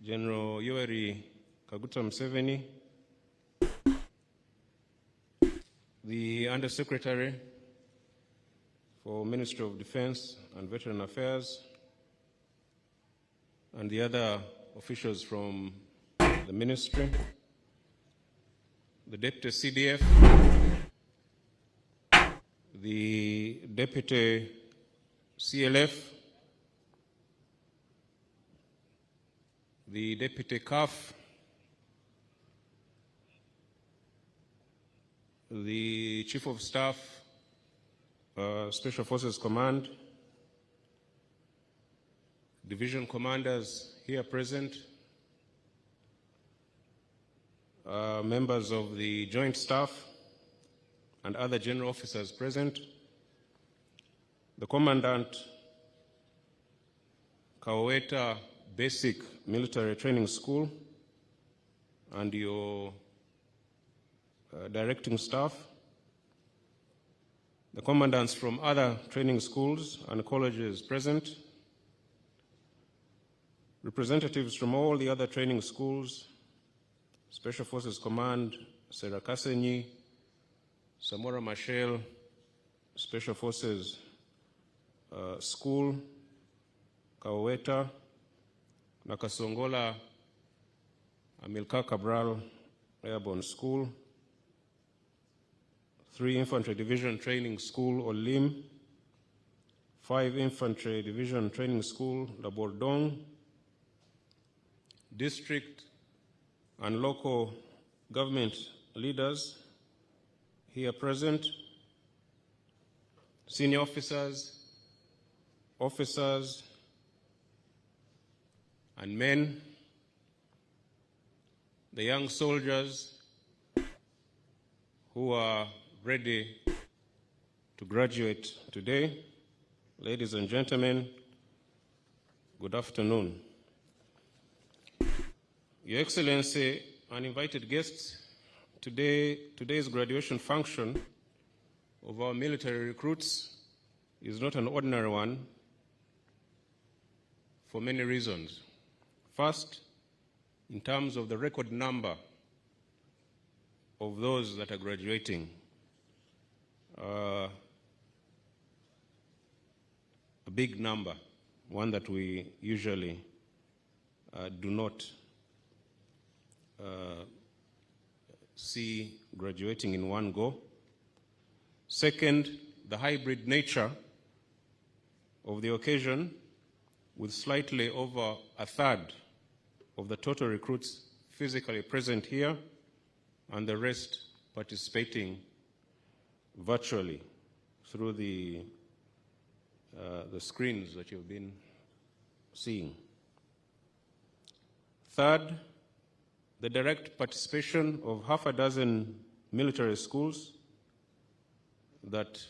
General Yoweri Kaguta Museveni, the Undersecretary for Ministry of Defense and Veteran Affairs, and the other officials from the ministry, the Deputy CDF, the Deputy CLF, the Deputy CAF, the Chief of Staff, Special Forces Command, Division Commanders here present, members of the Joint Staff and other general officers present, the Commandant, Kaweta Basic Military Training School, and your directing staff, the commandants from other training schools and colleges present, representatives from all the other training schools, Special Forces Command, Serakasenyi, Samora Machel, Special Forces School, Kaweta, Nakasongola, Amilcar Cabral Airborne School, 3 Infantry Division Training School, Olim, 5 Infantry Division Training School, Labordong, district and local government leaders here present, senior officers, officers and men, the young soldiers who are ready to graduate today. Ladies and gentlemen, good afternoon. Your Excellency and invited guests, today's graduation function of our military recruits is not an ordinary one for many reasons. First, in terms of the record number of those that are graduating, a big number, one that we usually do not see graduating in one go. Second, the hybrid nature of the occasion, with slightly over a third of the total recruits physically present here and the rest participating virtually through the screens that you've been seeing. Third, the direct participation of half a dozen military schools that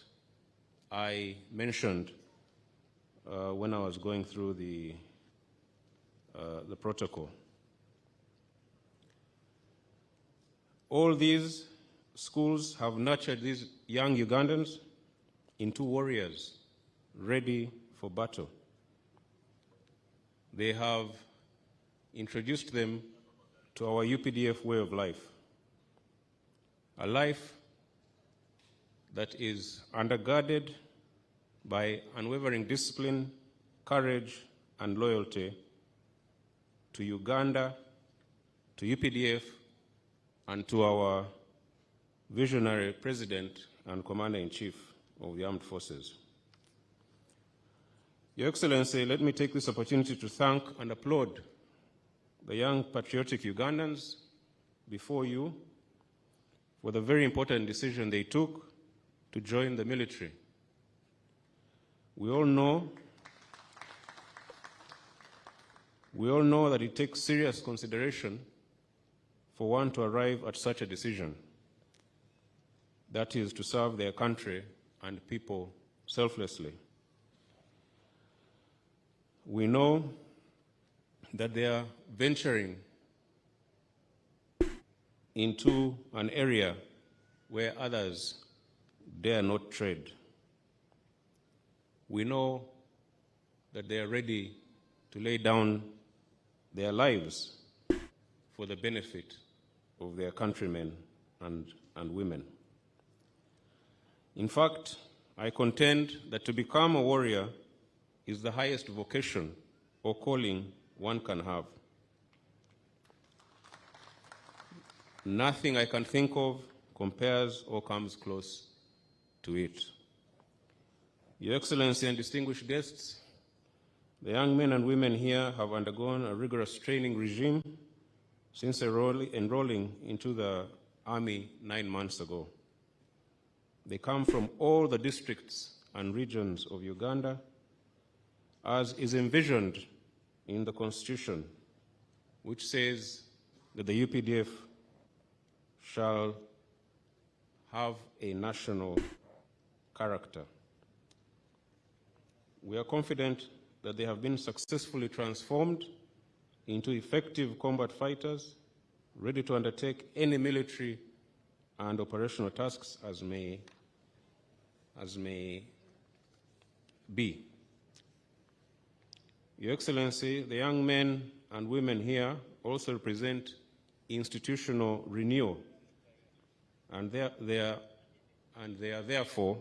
I mentioned when I was going through the protocol. All these schools have nurtured these young Ugandans into warriors ready for battle. They have introduced them to our UPDF way of life, a life that is undergirded by unwavering discipline, courage, and loyalty to Uganda, to UPDF, and to our visionary President and Commander-in-Chief of the Armed Forces. Your Excellency, let me take this opportunity to thank and applaud the young patriotic Ugandans before you for the very important decision they took to join the military. We all know that it takes serious consideration for one to arrive at such a decision, that is, to serve their country and people selflessly. We know that they are venturing into an area where others dare not tread. We know that they are ready to lay down their lives for the benefit of their countrymen and women. In fact, I contend that to become a warrior is the highest vocation or calling one can have. Nothing I can think of compares or comes close to it. Your Excellency and distinguished guests, the young men and women here have undergone a rigorous training regime since enrolling into the Army 9 months ago. They come from all the districts and regions of Uganda, as is envisioned in the Constitution, which says that the UPDF shall have a national character. We are confident that they have been successfully transformed into effective combat fighters, ready to undertake any military and operational tasks as may be. Your Excellency, the young men and women here also represent institutional renewal, and they are therefore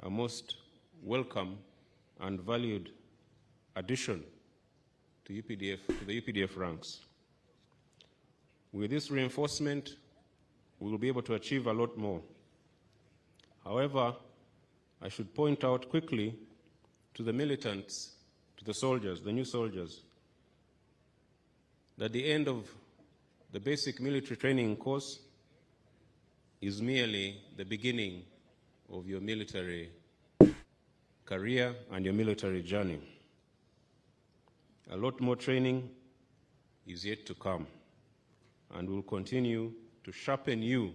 a most welcome and valued addition to the UPDF ranks. With this reinforcement, we will be able to achieve a lot more. However, I should point out quickly to the militants, to the soldiers, the new soldiers, that the end of the basic military training course is merely the beginning of your military career and your military journey. A lot more training is yet to come, and will continue to sharpen you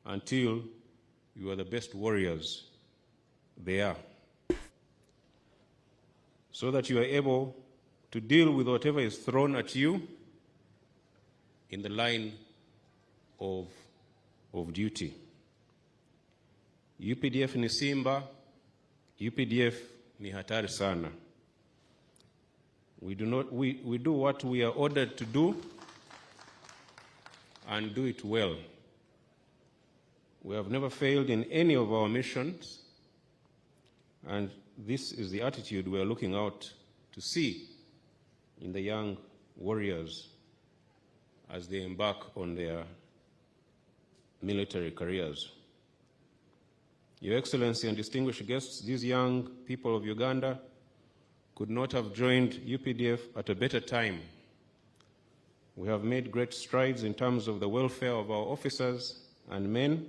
until you are the best warriors they are, so that you are able to deal with whatever is thrown at you in the line of duty. UPDF ni simba, UPDF ni hatari sana. We do what we are ordered to do and do it well. We have never failed in any of our missions, and this is the attitude we are looking out to see in the young warriors as they embark on their military careers. Your Excellency and distinguished guests, these young people of Uganda could not have joined UPDF at a better time. We have made great strides in terms of the welfare of our officers and men,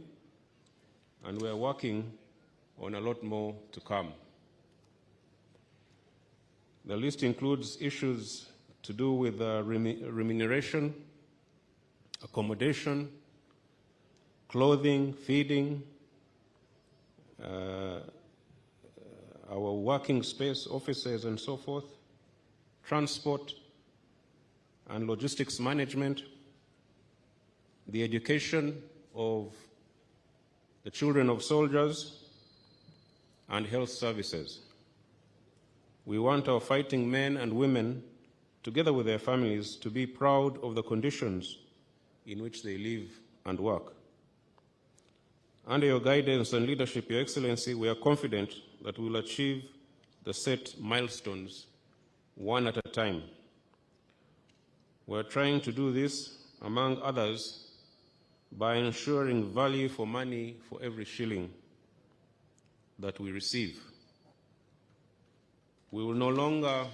and we are working on a lot more to come. The list includes issues to do with remuneration, accommodation, clothing, feeding, our working space, offices, and so forth, transport and logistics management, the education of the children of soldiers, and health services. We want our fighting men and women, together with their families, to be proud of the conditions in which they live and work. Under your guidance and leadership, Your Excellency, we are confident that we will achieve the set milestones one at a time. We are trying to do this, among others, by ensuring value for money for every shilling that we receive. We will no longer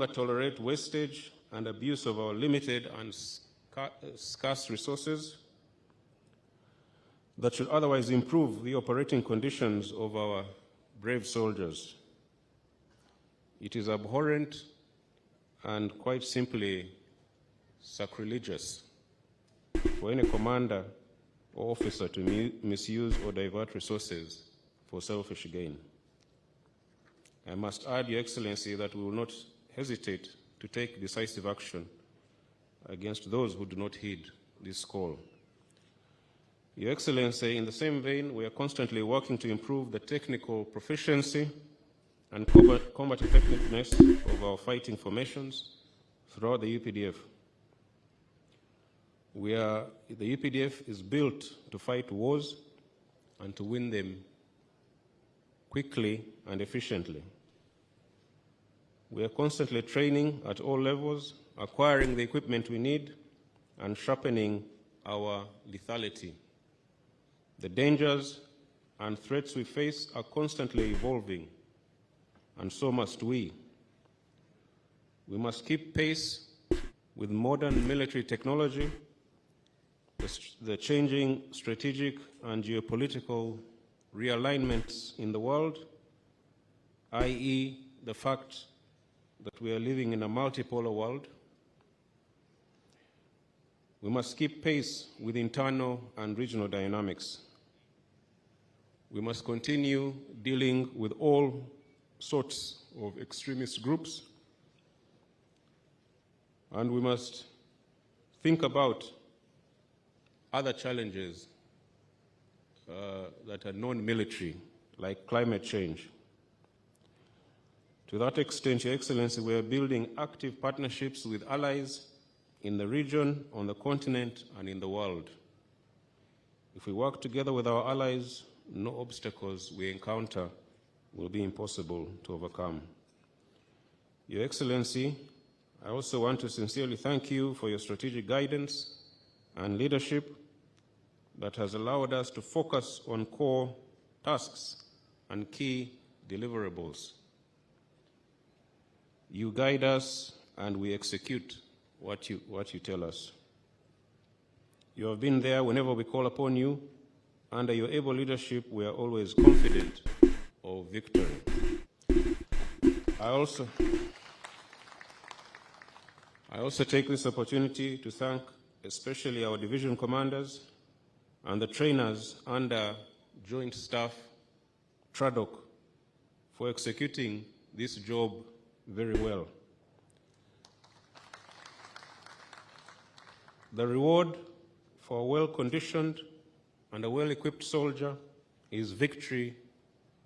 tolerate wastage and abuse of our limited and scarce resources that should otherwise improve the operating conditions of our brave soldiers. It is abhorrent and quite simply sacrilegious for any commander or officer to misuse or divert resources for selfish gain. I must add, Your Excellency, that we will not hesitate to take decisive action against those who do not heed this call. Your Excellency, in the same vein, we are constantly working to improve the technical proficiency and combat effectiveness of our fighting formations throughout the UPDF. The UPDF is built to fight wars and to win them quickly and efficiently. We are constantly training at all levels, acquiring the equipment we need, and sharpening our lethality. The dangers and threats we face are constantly evolving, and so must we. We must keep pace with modern military technology, the changing strategic and geopolitical realignments in the world, i.e., the fact that we are living in a multipolar world. We must keep pace with internal and regional dynamics. We must continue dealing with all sorts of extremist groups, and we must think about other challenges that are non-military, like climate change. To that extent, Your Excellency, we are building active partnerships with allies in the region, on the continent, and in the world. If we work together with our allies, no obstacles we encounter will be impossible to overcome. Your Excellency, I also want to sincerely thank you for your strategic guidance and leadership that has allowed us to focus on core tasks and key deliverables. You guide us and we execute what you tell us. You have been there whenever we call upon you. Under your able leadership, we are always confident of victory. I also take this opportunity to thank especially our division commanders and the trainers under Joint Staff TRADOC for executing this job very well. The reward for a well-conditioned and a well-equipped soldier is victory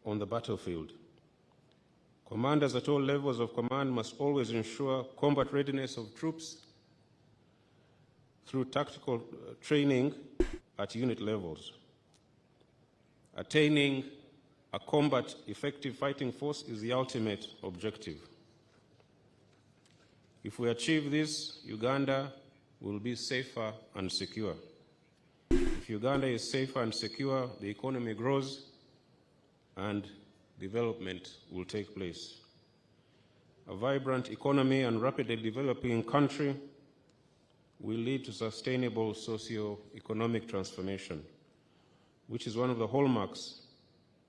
on the battlefield. Commanders at all levels of command must always ensure combat readiness of troops through tactical training at unit levels. Attaining a combat effective fighting force is the ultimate objective. If we achieve this, Uganda will be safer and secure. If Uganda is safer and secure, the economy grows and development will take place. A vibrant economy and rapidly developing country will lead to sustainable socio-economic transformation, which is one of the hallmarks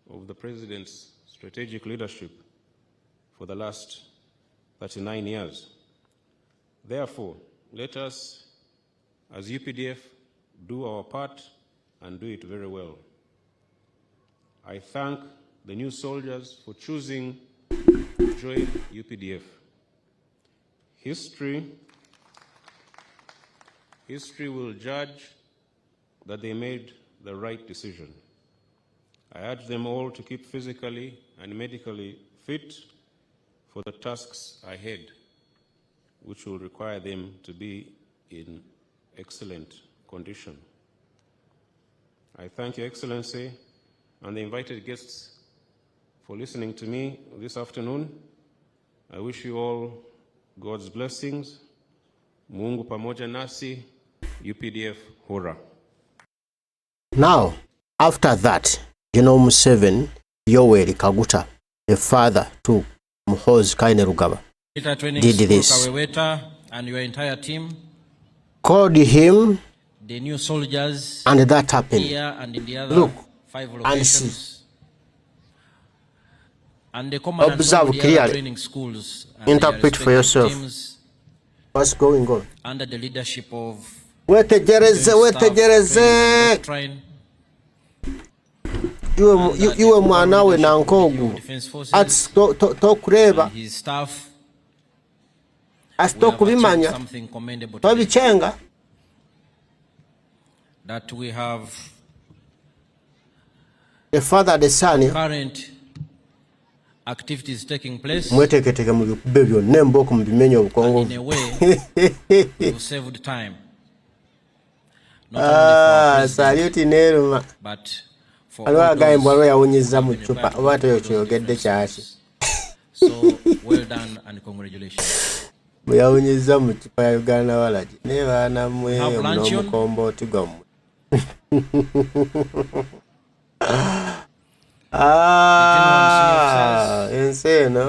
of the President's strategic leadership for the last 39 years. Therefore, let us, as UPDF, do our part and do it very well. I thank the new soldiers for choosing to join UPDF. History will judge that they made the right decision. I urge them all to keep physically and medically fit for the tasks ahead, which will require them to be in excellent condition. I thank Your Excellency and the invited guests for listening to me this afternoon. I wish you all God's blessings. Mungu pamoja nasi, UPDF hora. Now, after that, Museveni, Yoweri Kaguta, the father to Muhoozi Kainerugaba, did this. And your entire team called him, the new soldiers, and that happened. Here and in the other Look 5 locations. and see. And the command Observe and the clearly. other training schools. Interpret for yourself. What's going on? Under the leadership of Wetegereze. Iwe mwanawe na nkogu. Ati tokureba. His staff. Asitokubimanya. Tobichenga. That we have the father, the son, current activities taking place. Mweteketeke mu bikube byonna emboko mu bimenya obukongo. In a way, we've saved time. Not only for our Saluti Neruma. but for Aliwo all agaye mbwalwe those yawunyiza who mu have been ccupa required to oba follow toyo those kyogedde kyaki. different So well done and congratulations. Bwe yawunyiza mu ccupa ya Uganda Walagi naye baana mmwe Have luncheon? n'omukombooti gwammwe. Ensi eno